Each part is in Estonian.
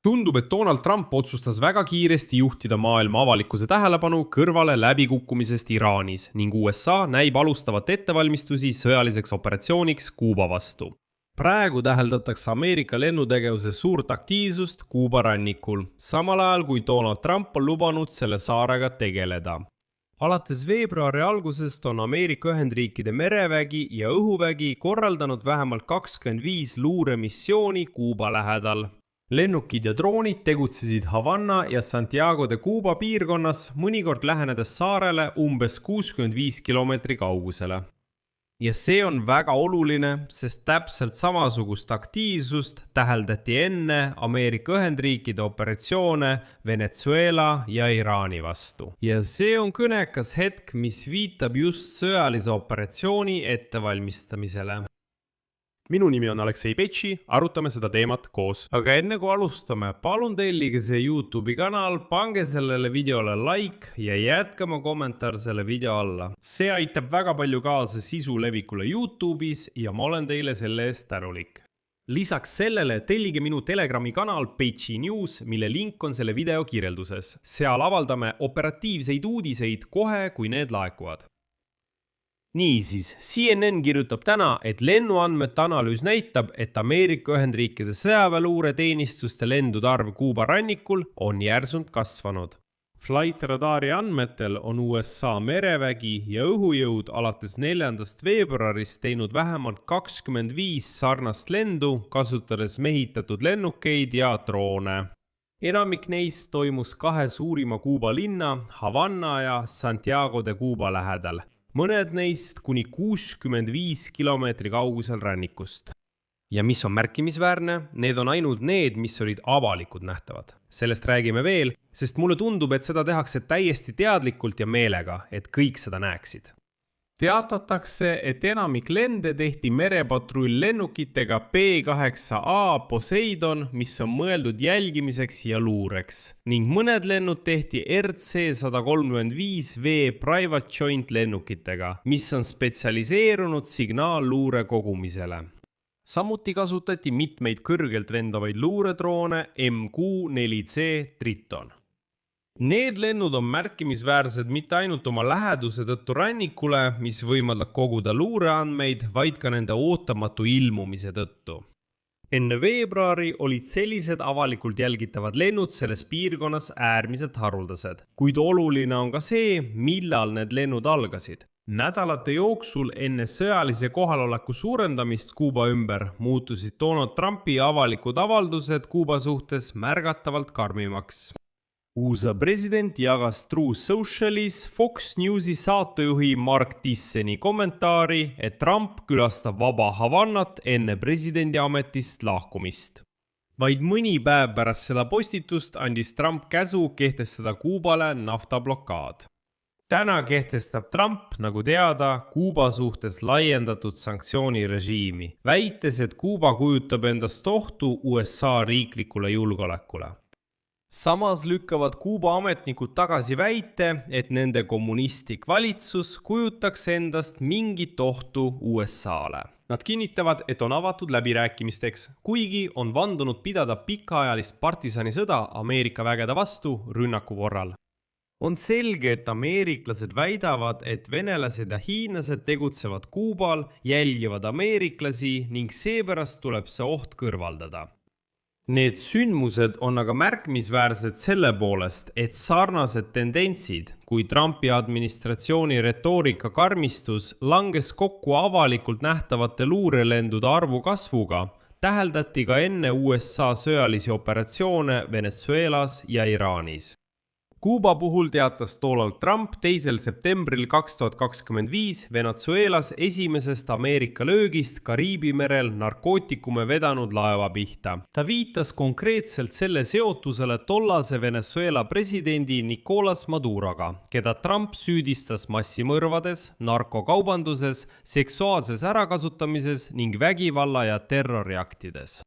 Tundub, et Donald Trump otsustas väga kiiresti juhtida maailma avalikkuse tähelepanu kõrvale läbikukkumisest Iraanis ning USA näib alustavat ettevalmistusi sõjaliseks operatsiooniks Kuuba vastu. Praegu täheldatakse Ameerika lennutegevuses suurt aktiivsust Kuuba rannikul, samal ajal kui Donald Trump on lubanud selle saarega tegeleda. Alates veebruari algusest on Ameerika Ühendriikide merevägi ja õhuvägi korraldanud vähemalt 25 luuremissiooni Kuuba lähedal. Lennukid ja droonid tegutsesid Havana ja Santiago de Cuba piirkonnas, mõnikord lähenedes saarele umbes 65 kilomeetri kaugusele. Ja see on väga oluline, sest täpselt samasugust aktiivsust täheldati enne Ameerika Ühendriikide operatsioone Venezuela ja Iraani vastu. Ja see on kõnekas hetk, mis viitab just sõjalise operatsiooni ettevalmistamisele. Minu nimi on Aleksei Petši, arutame seda teemat koos. Aga enne kui alustame, palun tellige see YouTube'i kanal, pange sellele videole like ja jätke oma kommentaar selle video alla. See aitab väga palju kaasa sisu levikule YouTube'is ja ma olen teile selle eest tänulik. Lisaks sellele tellige minu Telegrami kanal Petši News, mille link on selle video kirjelduses. Seal avaldame operatiivseid uudiseid kohe, kui need laekuvad. Niisiis, CNN kirjutab täna, et lennuandmete analüüs näitab, et Ameerika Ühendriikide sõjaväeluureteenistuste lendude arv Kuuba rannikul on järsult kasvanud. Flight Radari andmetel on USA merevägi ja õhujõud alates 4. veebruarist teinud vähemalt 25 sarnast lendu, kasutades mehitatud lennukeid ja droone. Enamik neist toimus kahe suurima Kuuba linna, Havana ja Santiago de Cuba lähedal. Mõned neist kuni 65 kilomeetri kaugusel rannikust. Ja mis on märkimisväärne, need on ainult need, mis olid avalikud nähtavad. Sellest räägime veel, sest mulle tundub, et seda tehakse täiesti teadlikult ja meelega, et kõik seda näeksid. Teatatakse, et enamik lende tehti merepatrull lennukitega P-8A Poseidon, mis on mõeldud jälgimiseks ja luureks, ning mõned lennud tehti RC-135V Private Joint lennukitega, mis on spetsialiseerunud signaalluure kogumisele. Samuti kasutati mitmeid kõrgelt lendavaid luuredroone MQ-4C Triton. Need lennud on märkimisväärsed mitte ainult oma läheduse tõttu rannikule, mis võimaldab koguda luureandmeid, vaid ka nende ootamatu ilmumise tõttu. Enne veebruari olid sellised avalikult jälgitavad lennud selles piirkonnas äärmiselt haruldased, kuid oluline on ka see, millal need lennud algasid. Nädalate jooksul enne sõjalise kohaloleku suurendamist Kuuba ümber muutusid Donald Trumpi avalikud avaldused Kuuba suhtes märgatavalt karmimaks. USA president jagas True Socialis Fox Newsi saatejuhi Mark Disseni kommentaari, et Trump külastab vaba Havanat enne presidendi ametist lahkumist. Vaid mõni päev pärast seda postitust andis Trump käsu kehtestada Kuubale naftablokaad. Täna kehtestab Trump, nagu teada, Kuuba suhtes laiendatud sanktsioonirežiimi, väites, et Kuuba kujutab endast ohtu USA riiklikule julgeolekule. Samas lükkavad Kuuba ametnikud tagasi väite, et nende kommunistlik valitsus kujutaks endast mingit ohtu USA-le. Nad kinnitavad, et on avatud läbirääkimisteks, kuigi on vandunud pidada pikaajalist partisanisõda Ameerika vägede vastu rünnaku korral. On selge, et ameeriklased väidavad, et venelased ja hiinlased tegutsevad Kuubal, jälgivad ameeriklasi ning seepärast tuleb see oht kõrvaldada. Need sündmused on aga märkimisväärsed selle poolest, et sarnased tendentsid, kui Trumpi administratsiooni retoorika karmistus langes kokku avalikult nähtavate luurelendude arvu kasvuga, täheldati ka enne USA sõjalisi operatsioone Venezuelas ja Iraanis. Kuuba puhul teatas Donald Trump 2. septembril 2025 Venezuelas esimesest Ameerika löögist Kariibi merel narkootikume vedanud laeva pihta. Ta viitas konkreetselt selle seotusele tollase Venezuela presidendi Nicolas Maduroga, keda Trump süüdistas massimõrvades, narkokaubanduses, seksuaalses ärakasutamises ning vägivalla ja terroriaktides.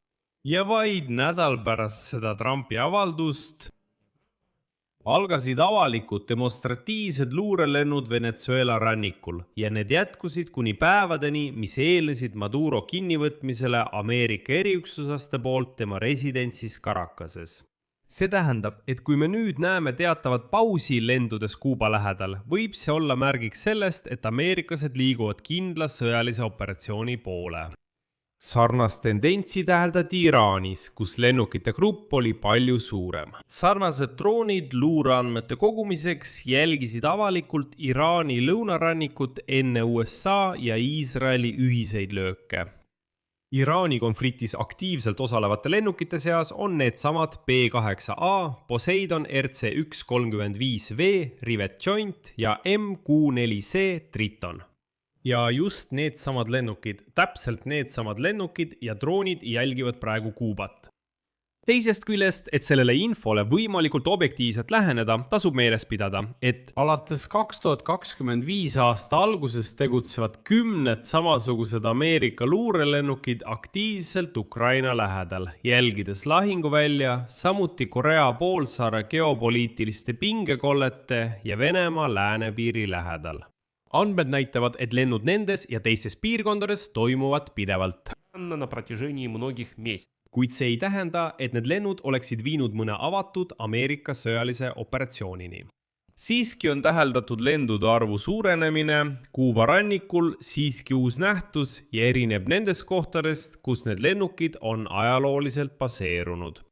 Ja vaid nädal pärast seda Trumpi avaldust algasid avalikud demonstratiivsed luurelennud Venezuela rannikul ja need jätkusid kuni päevadeni, mis eelnesid Maduro kinnivõtmisele Ameerika eriüksusaste poolt tema residentsis Caracases. see tähendab, et kui me nüüd näeme teatavat pausi lendudes Kuuba lähedal, võib see olla märgiks sellest, et ameeriklased liiguvad kindla sõjalise operatsiooni poole. Sarnast tendentsi täheldati Iraanis, kus lennukite grupp oli palju suurem. Sarnased droonid luureandmete kogumiseks jälgisid avalikult Iraani lõunarannikut enne USA ja Iisraeli ühiseid lööke. Iraani konfliktis aktiivselt osalevate lennukite seas on needsamad B-8A, Poseidon RC-135V, Rivet Joint ja MQ-4C Triton. Ja just needsamad lennukid, täpselt needsamad lennukid ja droonid jälgivad praegu Kuubat. Teisest küljest, et sellele infole võimalikult objektiivselt läheneda, tasub meeles pidada, et alates 2025 aasta alguses tegutsevad 10 samasugused Ameerika luurelennukid aktiivselt Ukraina lähedal, jälgides lahinguvälja, samuti Korea poolsaare geopoliitiliste pingekollete ja Venemaa läänepiiri lähedal. Andmed näitavad, et lennud nendes ja teistes piirkondades toimuvad pidevalt. Kuid see ei tähenda, et need lennud oleksid viinud mõne avatud Ameerika sõjalise operatsioonini. Siiski on täheldatud lendude arvu suurenemine, Kuuba rannikul siiski uus nähtus ja erineb nendest kohtadest, kus need lennukid on ajalooliselt baseerunud.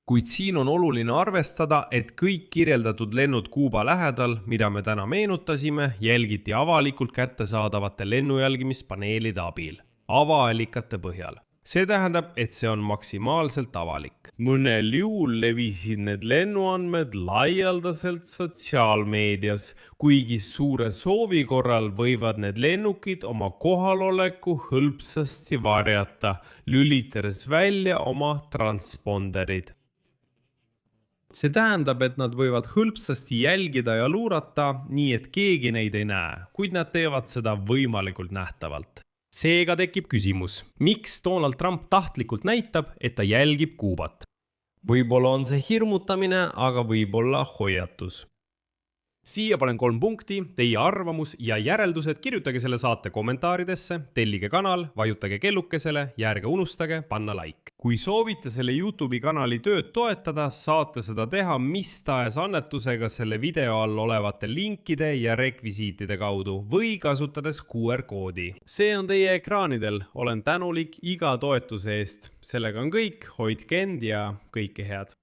Kuid siin on oluline arvestada, et kõik kirjeldatud lennud Kuuba lähedal, mida me täna meenutasime, jälgiti avalikult kättesaadavate lennujälgimispaneelide abil, avaalikate põhjal. See tähendab, et see on maksimaalselt avalik. Mõnel juhul levisid need lennuandmed laialdaselt sotsiaalmeedias, kuigi suure soovi korral võivad need lennukid oma kohaloleku hõlpsasti varjata, lülitades välja oma transponderid. See tähendab, et nad võivad hõlpsasti jälgida ja luurata, nii et keegi neid ei näe, kuid nad teevad seda võimalikult nähtavalt. Seega tekib küsimus, miks Donald Trump tahtlikult näitab, et ta jälgib Kuubat? Võib-olla on see hirmutamine, aga võib-olla hoiatus. Siia panen 3 punkti, teie arvamus ja järeldused kirjutage selle saate kommentaaridesse, tellige kanal, vajutage kellukesele ja ärge unustage panna like. Kui soovite selle YouTube'i kanali tööd toetada, saate seda teha mis tahes annetusega selle video all olevate linkide ja rekvisiitide kaudu või kasutades QR-koodi. See on teie ekraanidel, olen tänulik iga toetuse eest. Sellega on kõik, hoidke end ja kõike head.